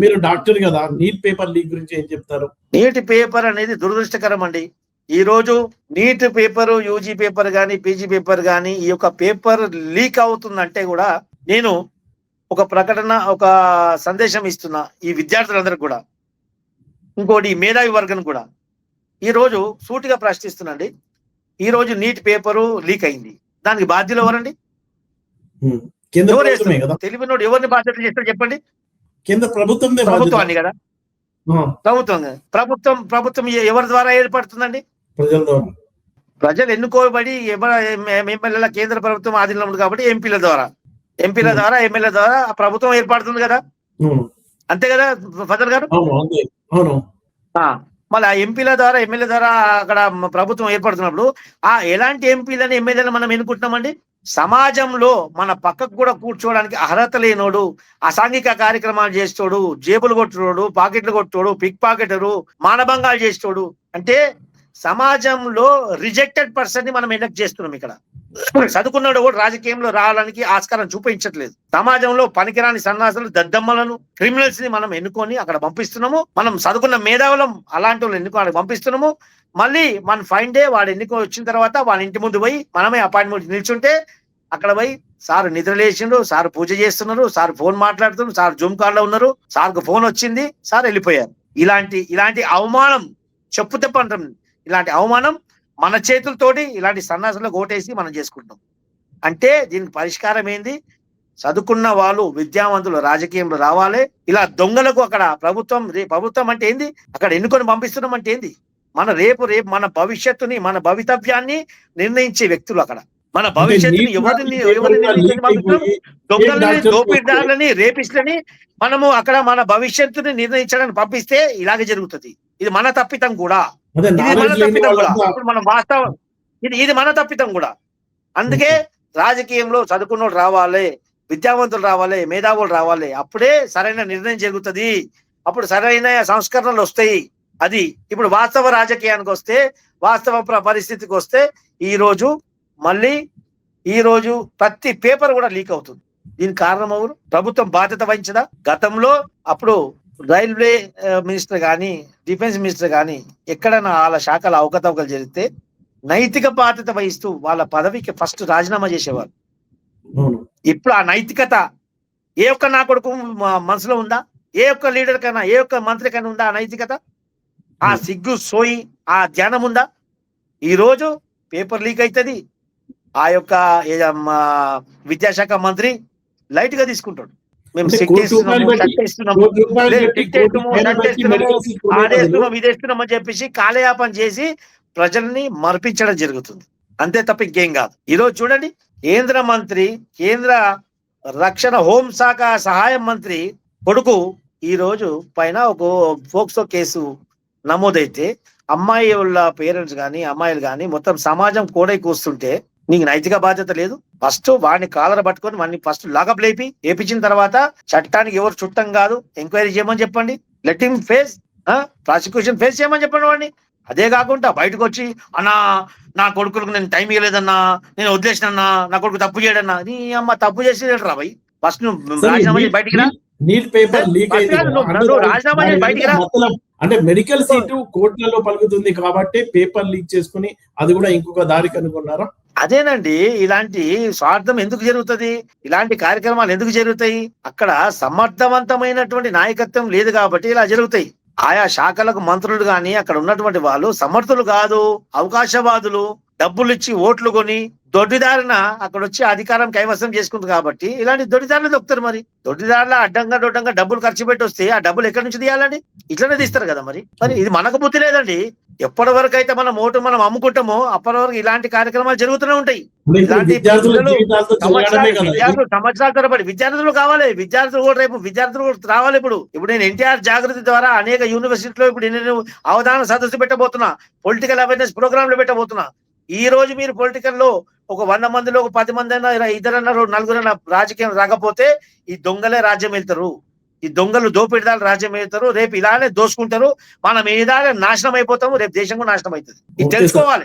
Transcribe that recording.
మీరు డాక్టర్ కదా, neat paper leak గురించి ఏం చెప్తారు? నీట్ పేపర్ అనేది దురదృష్టకరం అండి. ఈ రోజు నీట్ పేపర్, యూజీ పేపర్ గాని, పీజీ పేపర్ గాని ఈ యొక్క పేపర్ లీక్ అవుతుందంటే కూడా నేను ఒక ప్రకటన, ఒక సందేశం ఇస్తున్నా ఈ విద్యార్థులందరికీ కూడా, ఇంకోటి మేధావి వర్గం కూడా. ఈ రోజు సూటిగా ప్రశ్నిస్తున్నాండి. ఈ రోజు నీట్ పేపరు లీక్ అయింది, దానికి బాధ్యులు ఎవరండి? తెలివినోడు ఎవరిని బాధ్యత చేస్తారు చెప్పండి? కేంద్ర ప్రభుత్వం, ప్రభుత్వాన్ని కదా. ప్రభుత్వం ఎవరి ద్వారా ఏర్పడుతుందండి? ప్రజల ద్వారా. ప్రజలు ఎన్నుకోబడి ఎమ్మెల్యేల కేంద్ర ప్రభుత్వం ఆధీనంలో ఉంది కాబట్టి ఎంపీల ద్వారా ఎమ్మెల్యే ద్వారా ప్రభుత్వం ఏర్పడుతుంది కదా. అంతే కదా ఫజల్ గారు? మళ్ళీ ఆ ఎంపీల ద్వారా ఎమ్మెల్యే ద్వారా అక్కడ ప్రభుత్వం ఏర్పడుతున్నప్పుడు ఆ ఎలాంటి ఎంపీలను ఎమ్మెల్యేలను మనం ఎన్నుకుంటున్నామండి? సమాజంలో మన పక్కకు కూడా కూర్చోవడానికి అర్హత లేనోడు, అసాంఘిక కార్యక్రమాలు చేస్తోడు, జేబులు కొట్టుకోడు, పాకెట్లు కొట్టుకోడు, పిక్ పాకెటరు, మానభంగాలు చేస్తోడు అంటే సమాజంలో రిజెక్టెడ్ పర్సన్ ని మనం ఎలక్ట్ చేస్తున్నాం. ఇక్కడ చదువుకున్నాడు కూడా రాజకీయంలో రావడానికి ఆస్కారం చూపించట్లేదు. సమాజంలో పనికిరాని సన్నాసులు, దద్దమ్మలను, క్రిమినల్స్ ని మనం ఎన్నుకొని అక్కడ పంపిస్తున్నాము. మనం చదువుకున్న మేధావులం అలాంటి వాళ్ళు ఎన్నుకొని పంపిస్తున్నాము. మళ్ళీ మన ఫైన్ డే వాడు ఎన్నుకొని వచ్చిన తర్వాత వాడి ఇంటి ముందు పోయి మనమే అపాయింట్మెంట్ నిల్చుంటే అక్కడ పోయి సార్ నిద్ర లేచిండు, సార్ పూజ చేస్తున్నారు, సార్ ఫోన్ మాట్లాడుతున్నారు, సార్ జూమ్ కాల్ లో ఉన్నారు, సార్కు ఫోన్ వచ్చింది, సార్ వెళ్ళిపోయారు. ఇలాంటి అవమానం చెప్పు తప్పంటాం. ఇలాంటి అవమానం మన చేతులతోటి ఇలాంటి సన్నాసులకు ఓటేసి మనం చేసుకుంటాం. అంటే దీనికి పరిష్కారం ఏంది? చదువుకున్న వాళ్ళు, విద్యావంతులు రాజకీయంలో రావాలి. ఇలా దొంగలకు అక్కడ ప్రభుత్వం అంటే ఏంది? అక్కడ ఎన్నుకొని పంపిస్తున్నాం అంటే ఏంది? రేపు మన భవిష్యత్తుని, మన భవితవ్యాన్ని నిర్ణయించే వ్యక్తులు అక్కడ. మన భవిష్యత్తుని ఎవరిని పంపిస్తున్నాం? దొంగలని, దోపిడీదారులని, రేపిస్టులని మనము అక్కడ మన భవిష్యత్తుని నిర్ణయించడానికి పంపిస్తే ఇలాగే జరుగుతుంది. ఇది మన తప్పితం కూడా. ఇప్పుడు మనం వాస్తవం ఇది మన తప్పితం కూడా. అందుకే రాజకీయంలో చదువుకున్నోళ్ళు రావాలి, విద్యావంతులు రావాలి, మేధావులు రావాలి. అప్పుడే సరైన నిర్ణయం జరుగుతుంది, అప్పుడు సరైన సంస్కరణలు వస్తాయి. అది ఇప్పుడు వాస్తవ రాజకీయానికి వస్తే, వాస్తవ పరిస్థితికి వస్తే ఈ రోజు ప్రతి పేపర్ కూడా లీక్ అవుతుంది. దీనికి కారణం ఎవరు? ప్రభుత్వం బాధ్యత వహించదా? గతంలో అప్పుడు రైల్వే మినిస్టర్ కానీ, డిఫెన్స్ మినిస్టర్ కానీ ఎక్కడైనా వాళ్ళ శాఖల అవకతవకలు జరిగితే నైతిక బాధ్యత వహిస్తూ వాళ్ళ పదవికి ఫస్ట్ రాజీనామా చేసేవారు. ఇప్పుడు ఆ నైతికత ఏ ఒక్క నా కొడుకు మనసులో ఉందా? ఏ ఒక్క లీడర్ కైనా, ఏ ఒక్క మంత్రి కైనా ఉందా ఆ నైతికత? ఆ సిగ్గు, సోయి, ఆ ధ్యానం ఉందా? ఈ రోజు పేపర్ లీక్ అవుతుంది, ఆ యొక్క విద్యాశాఖ మంత్రి లైట్ గా తీసుకుంటాడు. మేము ఇదేస్తున్నాం అని చెప్పేసి కాలయాపన చేసి ప్రజల్ని మర్పించడం జరుగుతుంది. అంతే తప్ప ఇంకేం కాదు. ఈరోజు చూడండి, కేంద్ర రక్షణ హోంశాఖ సహాయ మంత్రి కొడుకు ఈ రోజు పైన ఒక ఫోక్సో కేసు నమోదైతే అమ్మాయి వాళ్ళ పేరెంట్స్ కానీ, అమ్మాయిలు కానీ మొత్తం సమాజం కోడై కూస్తుంటే నీకు నైతిక బాధ్యత లేదు? ఫస్ట్ వాడిని కాలర పట్టుకొని వాడిని ఫస్ట్ లాకప్ వేపించిన తర్వాత చట్టానికి ఎవరు చుట్టం కాదు, ఎంక్వైరీ చేయమని చెప్పండి, let him face, prosecution face చేయమని చెప్పండి వాడిని. అదే కాకుండా బయటకు వచ్చి అన్నా నా కొడుకులకు నేను టైం ఇవ్వలేదన్నా, నేను వదిలేసినన్నా, నా కొడుకు తప్పు చేయడన్నా, నీ అమ్మ తప్పు చేసి రా భయ్, ఫస్ట్ నువ్వు రాజీనామా చేసి బయటికి రా. నీట్ పేపర్ లీక్ రాజీనామా చేసి బయటికి రా. అంటే మెడికల్ సీటు కోర్టులలో పలుకుతుంది కాబట్టి పేపర్ లీక్ చేసుకుని అది కూడా ఇంకొక దారి కనుగొన్నారా? అదేనండి, ఇలాంటి స్వార్థం ఎందుకు జరుగుతుంది? ఇలాంటి కార్యక్రమాలు ఎందుకు జరుగుతాయి? అక్కడ సమర్థవంతమైనటువంటి నాయకత్వం లేదు కాబట్టి ఇలా జరుగుతాయి. ఆయా శాఖలకు మంత్రులు గాని అక్కడ ఉన్నటువంటి వాళ్ళు సమర్థులు కాదు, అవకాశవాదులు, డబ్బులు ఇచ్చి ఓట్లు కొని దొడ్డిదారిన అక్కడ వచ్చి అధికారం కైవసం చేసుకుంది కాబట్టి ఇలాంటి దొడ్డిదారులు దొక్కుతారు. మరి దొడ్డిదారుల అడ్డంగా డబ్బులు ఖర్చు పెట్టి వస్తే ఆ డబ్బులు ఎక్కడి నుంచి తీయాలండి? ఇట్లనే తీస్తారు కదా. మరి ఇది మనకు బుద్ధి లేదండి. ఎప్పటి వరకు అయితే మనం ఓటు మనం అమ్ముకుంటామో అప్పటి వరకు ఇలాంటి కార్యక్రమాలు జరుగుతూనే ఉంటాయి. సంవత్సరాల తరబడి విద్యార్థులు కావాలి, విద్యార్థులు కూడా రేపు విద్యార్థులు కూడా రావాలి. ఇప్పుడు నేను ఎన్టీఆర్ జాగృతి ద్వారా అనేక యూనివర్సిటీలో ఇప్పుడు నేను అవగాహన సదస్సు పెట్టబోతున్నా, పొలిటికల్ అవేర్నెస్ ప్రోగ్రాంలు పెట్టబోతున్నా. ఈ రోజు మీరు పొలిటికల్ లో ఒక 100 మందిలో ఒక 10 మంది అయినా, 2 నలుగురైనా రాజకీయం రాకపోతే ఈ దొంగలే రాజ్యం వెళ్తారు, ఈ దొంగలు దోపిడిదారులు రాజ్యం వెళ్తారు. రేపు ఇలానే దోసుకుంటారు, మనం ఏదానే నాశనం అయిపోతాము, రేపు దేశం కూడా నాశనం అవుతుంది. ఇది తెలుసుకోవాలి.